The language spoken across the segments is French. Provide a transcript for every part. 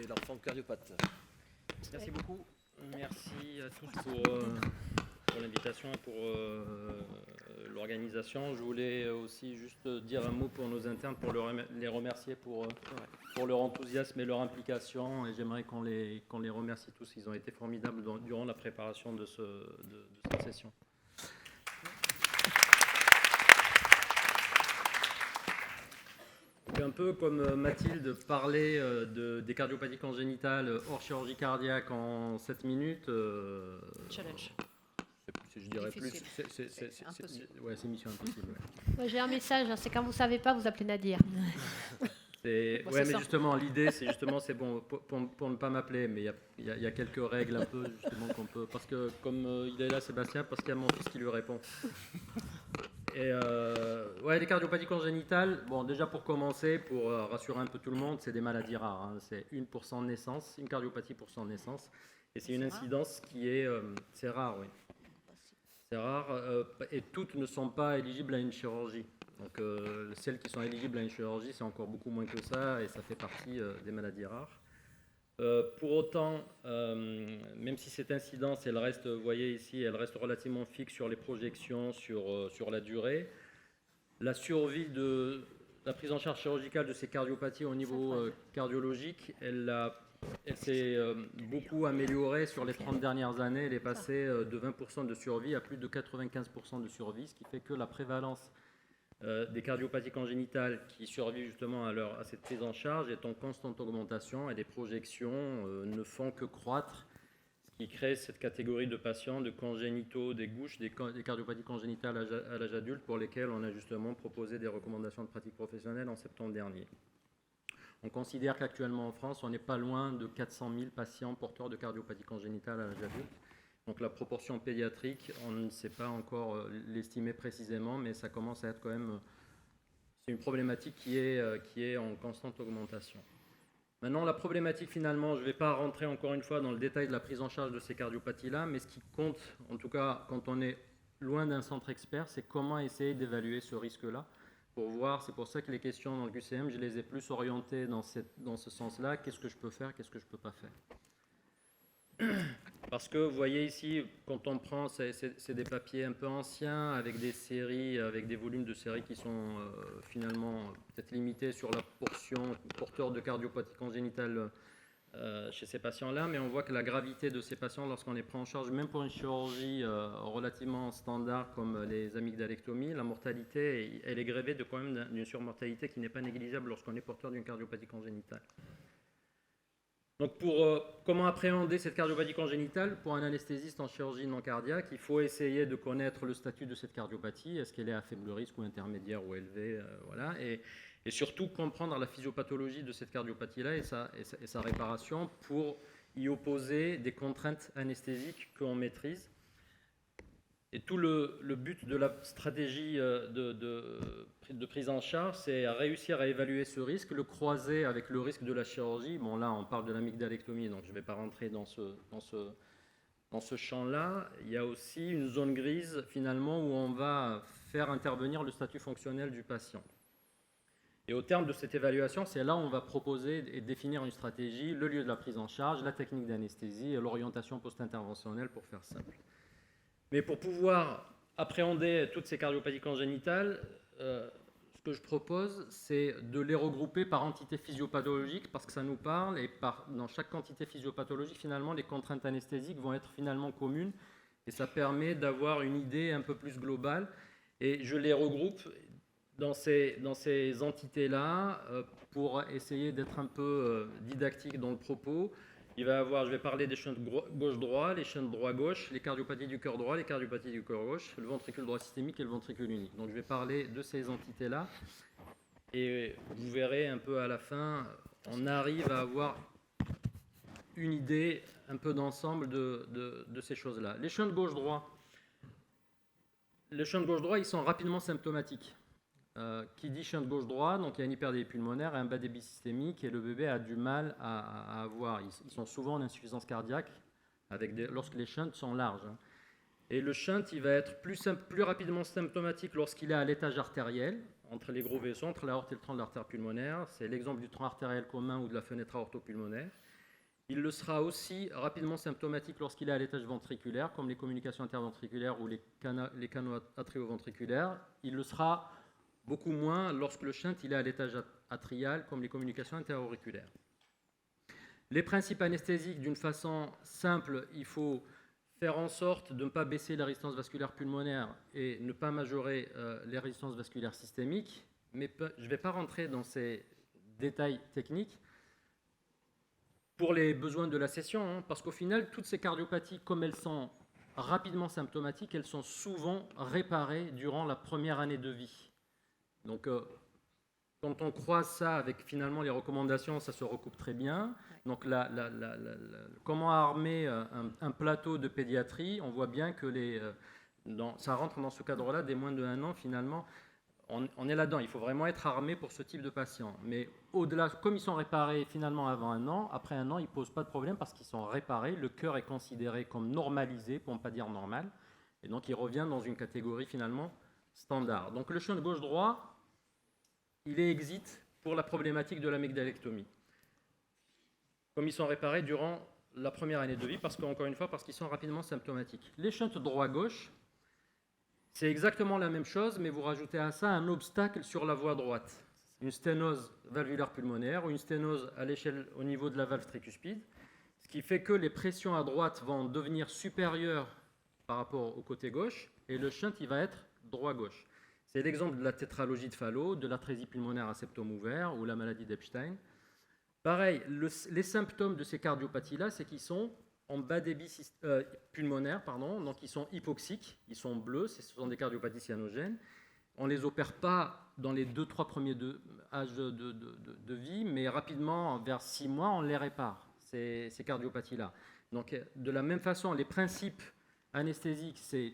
l'enfant cardiopathe. Merci beaucoup. Merci à tous pour l'invitation et pour l'organisation. Je voulais aussi juste dire un mot pour nos internes, pour les remercier pour leur enthousiasme et leur implication. Et j'aimerais qu'on les remercie tous. Ils ont été formidables durant la préparation de cette session. Un peu comme Mathilde parlait des cardiopathies congénitales hors chirurgie cardiaque en 7 minutes. Challenge. Je dirais difficile. plus. C'est mission impossible. Ouais. Moi, j'ai un message, c'est quand vous ne savez pas, vous appelez Nadir. Mais justement, l'idée, c'est bon pour ne pas m'appeler, mais il y a quelques règles un peu, justement, qu'on peut. Parce que, comme il est là, Sébastien, parce qu'il y a mon fils qui lui répond. Et les cardiopathies congénitales, bon, déjà pour commencer, pour rassurer un peu tout le monde, c'est des maladies rares. Hein. C'est 1% de naissance, une cardiopathie pour 100 de naissance. Et c'est une incidence qui est. C'est rare, oui. C'est rare. Et toutes ne sont pas éligibles à une chirurgie. Donc, celles qui sont éligibles à une chirurgie, c'est encore beaucoup moins que ça, et ça fait partie des maladies rares. Pour autant, même si cette incidence, elle reste, vous voyez ici, elle reste relativement fixe sur les projections, sur la durée, la survie de la prise en charge chirurgicale de ces cardiopathies au niveau cardiologique, elle s'est beaucoup améliorée sur les 30 dernières années. Elle est passée de 20% de survie à plus de 95% de survie, ce qui fait que la prévalence des cardiopathies congénitales qui survivent justement à cette prise en charge est en constante augmentation et les projections ne font que croître, ce qui crée cette catégorie de patients de congénitaux des gouches, des cardiopathies congénitales à l'âge adulte pour lesquels on a justement proposé des recommandations de pratique professionnelle en septembre dernier. On considère qu'actuellement en France, on n'est pas loin de 400 000 patients porteurs de cardiopathie congénitale à l'âge adulte. Donc la proportion pédiatrique, on ne sait pas encore l'estimer précisément, mais ça commence à être quand même... C'est une problématique qui est en constante augmentation. Maintenant, la problématique finalement, je ne vais pas rentrer encore une fois dans le détail de la prise en charge de ces cardiopathies-là, mais ce qui compte, en tout cas quand on est loin d'un centre expert, c'est comment essayer d'évaluer ce risque-là. Pour voir, c'est pour ça que les questions dans le QCM, je les ai plus orientées dans ce sens-là. Qu'est-ce que je peux faire, qu'est-ce que je ne peux pas faire ? Parce que vous voyez ici, quand on prend, c'est des papiers un peu anciens, avec des séries, avec des volumes de séries qui sont finalement peut-être limités sur la portion porteur de cardiopathie congénitale chez ces patients-là, mais on voit que la gravité de ces patients, lorsqu'on les prend en charge, même pour une chirurgie relativement standard comme les amygdalectomies, la mortalité, elle est gravée de quand même d'une surmortalité qui n'est pas négligeable lorsqu'on est porteur d'une cardiopathie congénitale. Donc, comment appréhender cette cardiopathie congénitale pour un anesthésiste en chirurgie non cardiaque, il faut essayer de connaître le statut de cette cardiopathie, est-ce qu'elle est à faible risque ou intermédiaire ou élevée, voilà, et surtout comprendre la physiopathologie de cette cardiopathie-là et sa réparation pour y opposer des contraintes anesthésiques qu'on maîtrise. Et tout le but de la stratégie de prise en charge, c'est à réussir à évaluer ce risque, le croiser avec le risque de la chirurgie. Bon, là, on parle de l'amygdalectomie, donc je ne vais pas rentrer dans ce champ-là. Il y a aussi une zone grise, finalement, où on va faire intervenir le statut fonctionnel du patient. Et au terme de cette évaluation, c'est là où on va proposer et définir une stratégie, le lieu de la prise en charge, la technique d'anesthésie et l'orientation post-interventionnelle, pour faire simple. Mais pour pouvoir appréhender toutes ces cardiopathies congénitales, ce que je propose, c'est de les regrouper par entité physiopathologique, parce que ça nous parle, et dans chaque entité physiopathologique, finalement, les contraintes anesthésiques vont être finalement communes, et ça permet d'avoir une idée un peu plus globale. Et je les regroupe dans ces entités-là pour essayer d'être un peu didactique dans le propos. Je vais parler des shunts gauche-droit, les shunts droit-gauche, les cardiopathies du cœur droit, les cardiopathies du cœur gauche, le ventricule droit systémique et le ventricule unique. Donc je vais parler de ces entités-là et vous verrez un peu à la fin, on arrive à avoir une idée un peu d'ensemble de ces choses-là. Les shunts gauche-droit, ils sont rapidement symptomatiques. Qui dit shunt gauche-droit, donc il y a une hyperdélie pulmonaire et un bas débit systémique et le bébé a du mal à avoir. Ils sont souvent en insuffisance cardiaque lorsque les shunts sont larges. Et le shunt, il va être plus rapidement symptomatique lorsqu'il est à l'étage artériel, entre les gros vaisseaux, entre l'aorte et le tronc de l'artère pulmonaire. C'est l'exemple du tronc artériel commun ou de la fenêtre aortopulmonaire. Il le sera aussi rapidement symptomatique lorsqu'il est à l'étage ventriculaire, comme les communications interventriculaires ou les canaux atrioventriculaires. Il le sera beaucoup moins lorsque le shunt il est à l'étage atrial, comme les communications interauriculaires. Les principes anesthésiques, d'une façon simple, il faut faire en sorte de ne pas baisser la résistance vasculaire pulmonaire et ne pas majorer les résistances vasculaires systémiques. Mais je ne vais pas rentrer dans ces détails techniques pour les besoins de la session, parce qu'au final, toutes ces cardiopathies, comme elles sont rapidement symptomatiques, elles sont souvent réparées durant la première année de vie. Donc, quand on croise ça avec finalement les recommandations, ça se recoupe très bien. Donc, comment armer un plateau de pédiatrie, on voit bien que ça rentre dans ce cadre-là des moins de 1 an finalement. On est là-dedans, il faut vraiment être armé pour ce type de patient. Mais au-delà, comme ils sont réparés finalement avant 1 an, après 1 an, ils ne posent pas de problème parce qu'ils sont réparés. Le cœur est considéré comme normalisé, pour ne pas dire normal. Et donc, il revient dans une catégorie finalement standard. Donc, le shunt gauche-droit, il est exit pour la problématique de l'amygdalectomie. Comme ils sont réparés durant la première année de vie, parce qu'ils sont rapidement symptomatiques. Les shunts droit-gauche, c'est exactement la même chose, mais vous rajoutez à ça un obstacle sur la voie droite. Une sténose valvulaire pulmonaire ou une sténose à l'échelle au niveau de la valve tricuspide, ce qui fait que les pressions à droite vont devenir supérieures par rapport au côté gauche, et le shunt, il va être droit-gauche. C'est l'exemple de la tétralogie de Fallot, de l'atrésie pulmonaire à septum ouvert ou la maladie d'Epstein. Pareil, les symptômes de ces cardiopathies-là, c'est qu'ils sont en bas débit pulmonaire, donc ils sont hypoxiques, ils sont bleus, ce sont des cardiopathies cyanogènes. On ne les opère pas dans les 2-3 premiers âges de vie, mais rapidement, vers 6 mois, on les répare, ces cardiopathies-là. Donc, de la même façon, les principes anesthésiques, c'est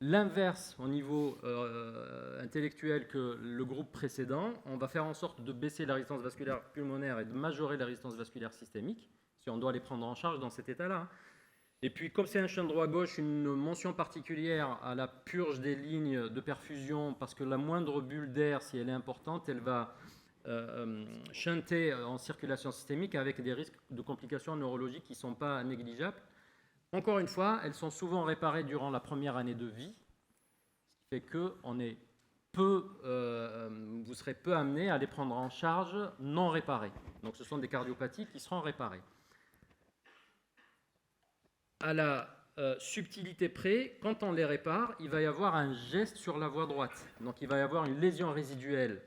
l'inverse au niveau intellectuel que le groupe précédent. On va faire en sorte de baisser la résistance vasculaire pulmonaire et de majorer la résistance vasculaire systémique, si on doit les prendre en charge dans cet état-là. Et puis, comme c'est un shunt droit-gauche, une mention particulière à la purge des lignes de perfusion, parce que la moindre bulle d'air, si elle est importante, elle va shunter en circulation systémique avec des risques de complications neurologiques qui ne sont pas négligeables. Encore une fois, elles sont souvent réparées durant la première année de vie, ce qui fait que vous serez peu amené à les prendre en charge non réparées. Donc ce sont des cardiopathies qui seront réparées. À la subtilité près, quand on les répare, il va y avoir un geste sur la voie droite. Donc il va y avoir une lésion résiduelle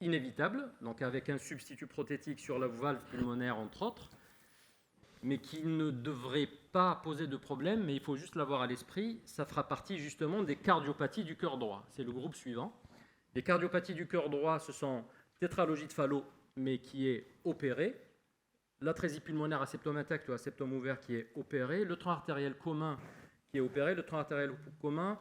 inévitable, donc avec un substitut prothétique sur la valve pulmonaire entre autres, mais qui ne devrait pas poser de problème, mais il faut juste l'avoir à l'esprit. Ça fera partie justement des cardiopathies du cœur droit. C'est le groupe suivant. Les cardiopathies du cœur droit, ce sont tétralogie de Fallot, mais qui est opérée, l'atrésie pulmonaire à septum intact ou à septum ouvert qui est opérée, le tronc artériel commun qui est opéré. Le tronc artériel commun,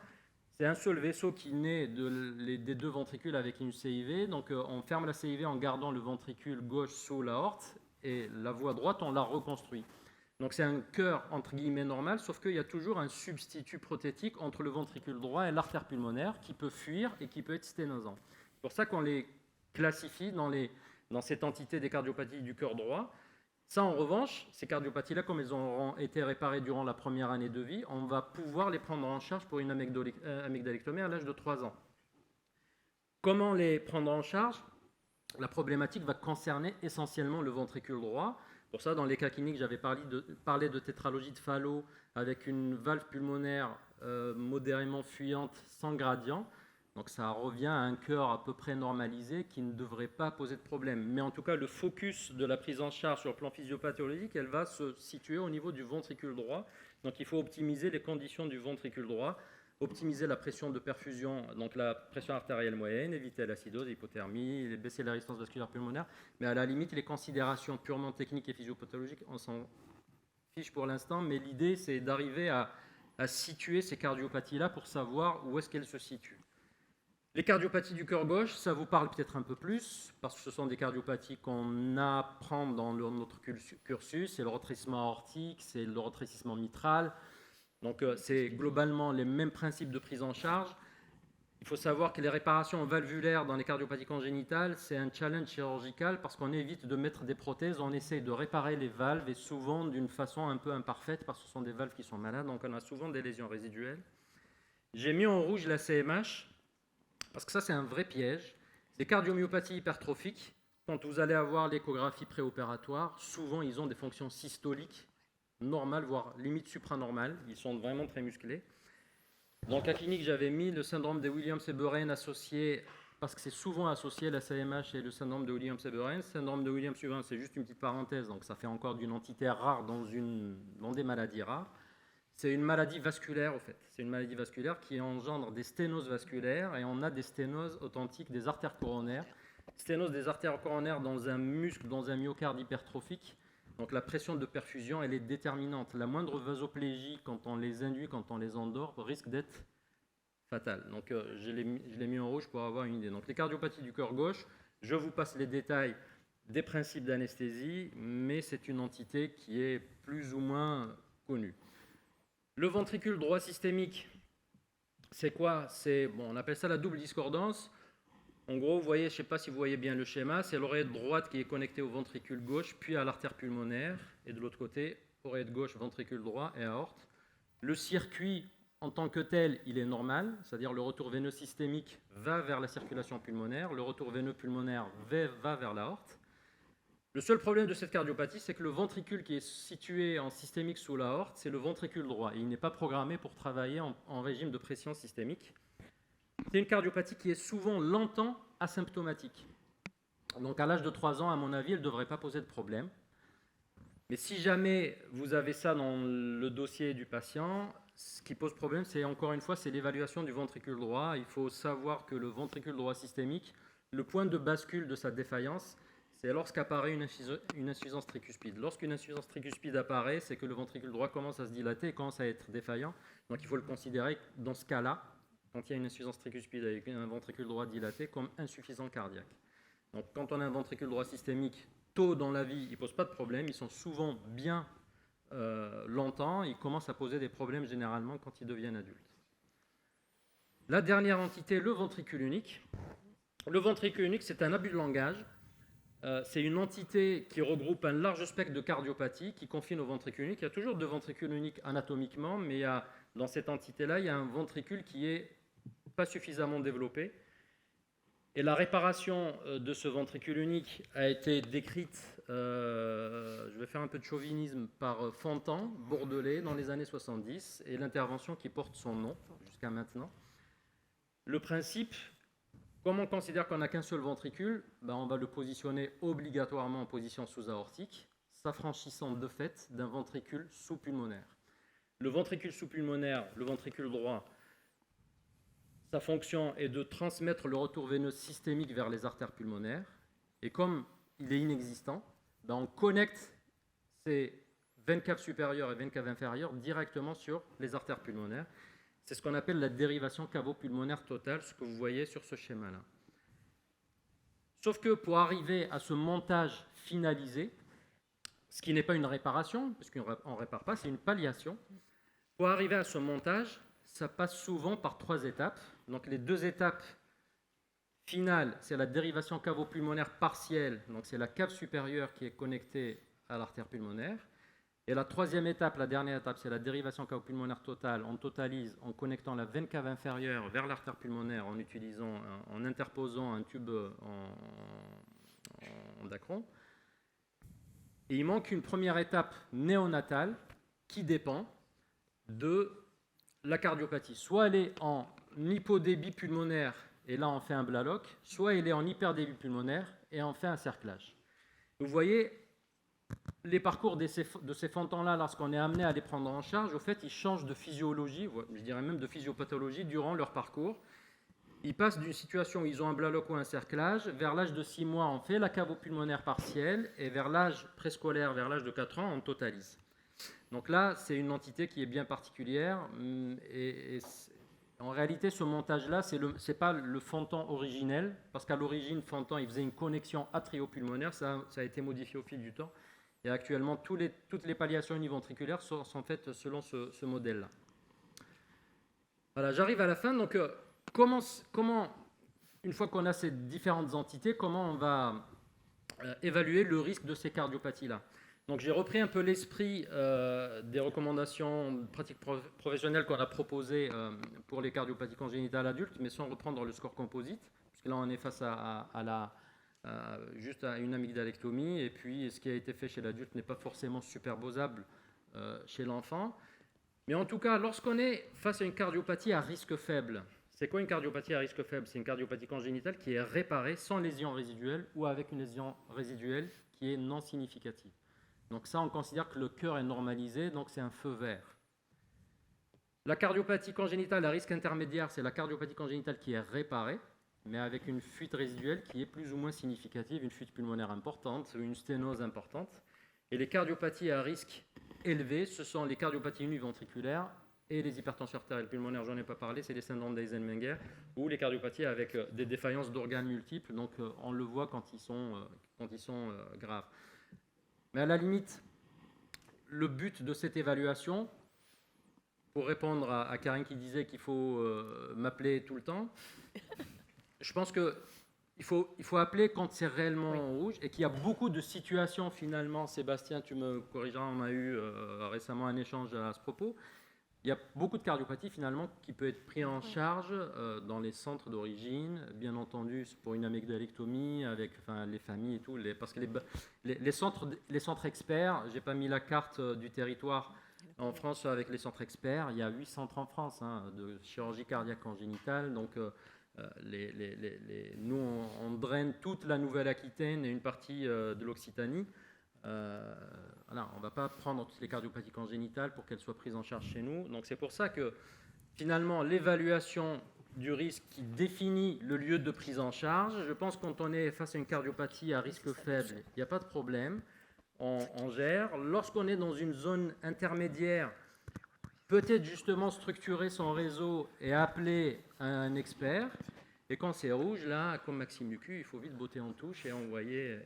c'est un seul vaisseau qui naît des 2 ventricules avec une CIV. Donc on ferme la CIV en gardant le ventricule gauche sous l'aorte, et la voie droite, on la reconstruit. Donc c'est un cœur entre guillemets normal, sauf qu'il y a toujours un substitut prothétique entre le ventricule droit et l'artère pulmonaire qui peut fuir et qui peut être sténosant. C'est pour ça qu'on les classifie dans cette entité des cardiopathies du cœur droit. Ça, en revanche, ces cardiopathies-là, comme elles auront été réparées durant la première année de vie, on va pouvoir les prendre en charge pour une amygdalectomie à l'âge de 3 ans. Comment les prendre en charge ? La problématique va concerner essentiellement le ventricule droit. Pour ça, dans les cas cliniques, j'avais parlé de tétralogie de Fallot avec une valve pulmonaire modérément fuyante sans gradient. Donc ça revient à un cœur à peu près normalisé qui ne devrait pas poser de problème. Mais en tout cas, le focus de la prise en charge sur le plan physiopathologique, elle va se situer au niveau du ventricule droit. Donc il faut optimiser les conditions du ventricule droit, optimiser la pression de perfusion, donc la pression artérielle moyenne, éviter l'acidose, l'hypothermie, baisser la résistance vasculaire pulmonaire. Mais à la limite, les considérations purement techniques et physiopathologiques, on s'en fiche pour l'instant. Mais l'idée, c'est d'arriver à situer ces cardiopathies-là pour savoir où est-ce qu'elles se situent. Les cardiopathies du cœur gauche, ça vous parle peut-être un peu plus, parce que ce sont des cardiopathies qu'on apprend dans notre cursus. C'est le rétrécissement aortique, c'est le rétrécissement mitral. Donc c'est globalement les mêmes principes de prise en charge. Il faut savoir que les réparations valvulaires dans les cardiopathies congénitales, c'est un challenge chirurgical parce qu'on évite de mettre des prothèses, on essaye de réparer les valves et souvent d'une façon un peu imparfaite parce que ce sont des valves qui sont malades, donc on a souvent des lésions résiduelles. J'ai mis en rouge la CMH parce que ça c'est un vrai piège. Les cardiomyopathies hypertrophiques, quand vous allez avoir l'échographie préopératoire, souvent ils ont des fonctions systoliques normales, voire limite supranormales, ils sont vraiment très musclés. Dans la clinique, j'avais mis le syndrome de Williams-Eberen associé, parce que c'est souvent associé la CMH et le syndrome de Williams-Eberen. Le syndrome de Williams-Eberen, c'est juste une petite parenthèse, donc ça fait encore d'une entité rare dans des maladies rares. C'est une maladie vasculaire, au fait. C'est une maladie vasculaire qui engendre des sténoses vasculaires, et on a des sténoses authentiques des artères coronaires. Sténose des artères coronaires dans un muscle, dans un myocarde hypertrophique. Donc la pression de perfusion, elle est déterminante. La moindre vasoplégie, quand on les induit, quand on les endort, risque d'être fatale. Donc je l'ai mis en rouge pour avoir une idée. Donc les cardiopathies du cœur gauche, je vous passe les détails des principes d'anesthésie, mais c'est une entité qui est plus ou moins connue. Le ventricule droit systémique, c'est quoi? On appelle ça la double discordance. En gros, vous voyez, je ne sais pas si vous voyez bien le schéma, c'est l'oreillette droite qui est connectée au ventricule gauche, puis à l'artère pulmonaire, et de l'autre côté, oreillette gauche, ventricule droit et aorte. Le circuit, en tant que tel, il est normal, c'est-à-dire le retour veineux systémique va vers la circulation pulmonaire, le retour veineux pulmonaire va vers l'aorte. Le seul problème de cette cardiopathie, c'est que le ventricule qui est situé en systémique sous l'aorte, c'est le ventricule droit, et il n'est pas programmé pour travailler en régime de pression systémique. C'est une cardiopathie qui est souvent longtemps asymptomatique. Donc à l'âge de 3 ans, à mon avis, elle ne devrait pas poser de problème. Mais si jamais vous avez ça dans le dossier du patient, ce qui pose problème, c'est encore une fois, c'est l'évaluation du ventricule droit. Il faut savoir que le ventricule droit systémique, le point de bascule de sa défaillance, c'est lorsqu'apparaît une insuffisance tricuspide. Lorsqu'une insuffisance tricuspide apparaît, c'est que le ventricule droit commence à se dilater et commence à être défaillant. Donc il faut le considérer dans ce cas-là, quand il y a une insuffisance tricuspide avec un ventricule droit dilaté, comme insuffisant cardiaque. Donc quand on a un ventricule droit systémique, tôt dans la vie, ils ne posent pas de problème, ils sont souvent bien longtemps, ils commencent à poser des problèmes généralement quand ils deviennent adultes. La dernière entité, le ventricule unique. Le ventricule unique, c'est un abus de langage. C'est une entité qui regroupe un large spectre de cardiopathies qui confine au ventricule unique. Il y a toujours deux ventricules uniques anatomiquement, mais dans cette entité-là, il y a un ventricule qui est pas suffisamment développé. Et la réparation de ce ventricule unique a été décrite, je vais faire un peu de chauvinisme, par Fontan, bordelais, dans les années 70, et l'intervention qui porte son nom jusqu'à maintenant. Le principe, comme on considère qu'on n'a qu'un seul ventricule, on va le positionner obligatoirement en position sous-aortique, s'affranchissant de fait d'un ventricule sous-pulmonaire. Le ventricule sous-pulmonaire, le ventricule droit, sa fonction est de transmettre le retour veineux systémique vers les artères pulmonaires. Et comme il est inexistant, on connecte ces veines caves supérieures et veines caves inférieures directement sur les artères pulmonaires. C'est ce qu'on appelle la dérivation cavo-pulmonaire totale, ce que vous voyez sur ce schéma-là. Sauf que pour arriver à ce montage finalisé, ce qui n'est pas une réparation, puisqu'on ne répare pas, c'est une palliation, pour arriver à ce montage, ça passe souvent par 3 étapes. Donc les 2 étapes finales, c'est la dérivation cavo-pulmonaire partielle, donc c'est la cave supérieure qui est connectée à l'artère pulmonaire. Et la 3e étape, la dernière étape, c'est la dérivation cavo-pulmonaire totale. On totalise en connectant la veine cave inférieure vers l'artère pulmonaire en interposant un tube en dacron. Et il manque une première étape néonatale qui dépend de la cardiopathie. Soit elle est en hypodébit pulmonaire et là on fait un blaloc, soit elle est en hyperdébit pulmonaire et on fait un cerclage. Vous voyez, les parcours de ces Fontans-là, lorsqu'on est amené à les prendre en charge, au fait, ils changent de physiologie, je dirais même de physiopathologie durant leur parcours. Ils passent d'une situation où ils ont un blaloc ou un cerclage, vers l'âge de 6 mois, on fait la cavo-pulmonaire partielle, et vers l'âge préscolaire, vers l'âge de 4 ans, on totalise. Donc là, c'est une entité qui est bien particulière, et en réalité, ce montage-là, ce n'est pas le Fontan originel, parce qu'à l'origine, Fontan, il faisait une connexion atrio-pulmonaire, ça a été modifié au fil du temps, et actuellement, toutes les palliations univentriculaires sont faites selon ce modèle-là. Voilà, j'arrive à la fin, donc comment, une fois qu'on a ces différentes entités, comment on va évaluer le risque de ces cardiopathies-là? Donc j'ai repris un peu l'esprit des recommandations de pratiques professionnelles qu'on a proposées pour les cardiopathies congénitales adultes, mais sans reprendre le score composite, puisque là on est face juste à une amygdalectomie, et puis ce qui a été fait chez l'adulte n'est pas forcément superposable chez l'enfant. Mais en tout cas, lorsqu'on est face à une cardiopathie à risque faible, c'est quoi une cardiopathie à risque faible? C'est une cardiopathie congénitale qui est réparée sans lésion résiduelle ou avec une lésion résiduelle qui est non significative. Donc ça, on considère que le cœur est normalisé, donc c'est un feu vert. La cardiopathie congénitale à risque intermédiaire, c'est la cardiopathie congénitale qui est réparée, mais avec une fuite résiduelle qui est plus ou moins significative, une fuite pulmonaire importante ou une sténose importante. Et les cardiopathies à risque élevé, ce sont les cardiopathies univentriculaires et les hypertensions artérielles pulmonaires, j'en ai pas parlé, c'est les syndromes d'Eisenmenger, ou les cardiopathies avec des défaillances d'organes multiples, donc on le voit quand ils sont graves. Mais à la limite, le but de cette évaluation, pour répondre à Karine qui disait qu'il faut m'appeler tout le temps, je pense qu'il faut appeler quand c'est réellement rouge et qu'il y a beaucoup de situations finalement, Sébastien, tu me corrigeras, on a eu récemment un échange à ce propos, il y a beaucoup de cardiopathies finalement qui peuvent être pris en charge dans les centres d'origine, bien entendu pour une amygdalectomie avec les familles et tout, parce que les centres experts, j'ai pas mis la carte du territoire en France avec les centres experts, il y a 8 centres en France de chirurgie cardiaque congénitale, donc nous on draine toute la Nouvelle-Aquitaine et une partie de l'Occitanie. Voilà, on ne va pas prendre toutes les cardiopathies congénitales pour qu'elles soient prises en charge chez nous. Donc c'est pour ça que finalement l'évaluation du risque qui définit le lieu de prise en charge, je pense que quand on est face à une cardiopathie à risque faible, il n'y a pas de problème, on gère. Lorsqu'on est dans une zone intermédiaire, peut-être justement structurer son réseau et appeler un expert. Et quand c'est rouge, là, comme Maxime Lucu, il faut vite botter en touche et envoyer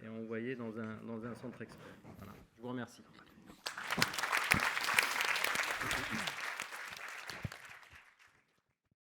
dans un centre expert. Voilà. Je vous remercie.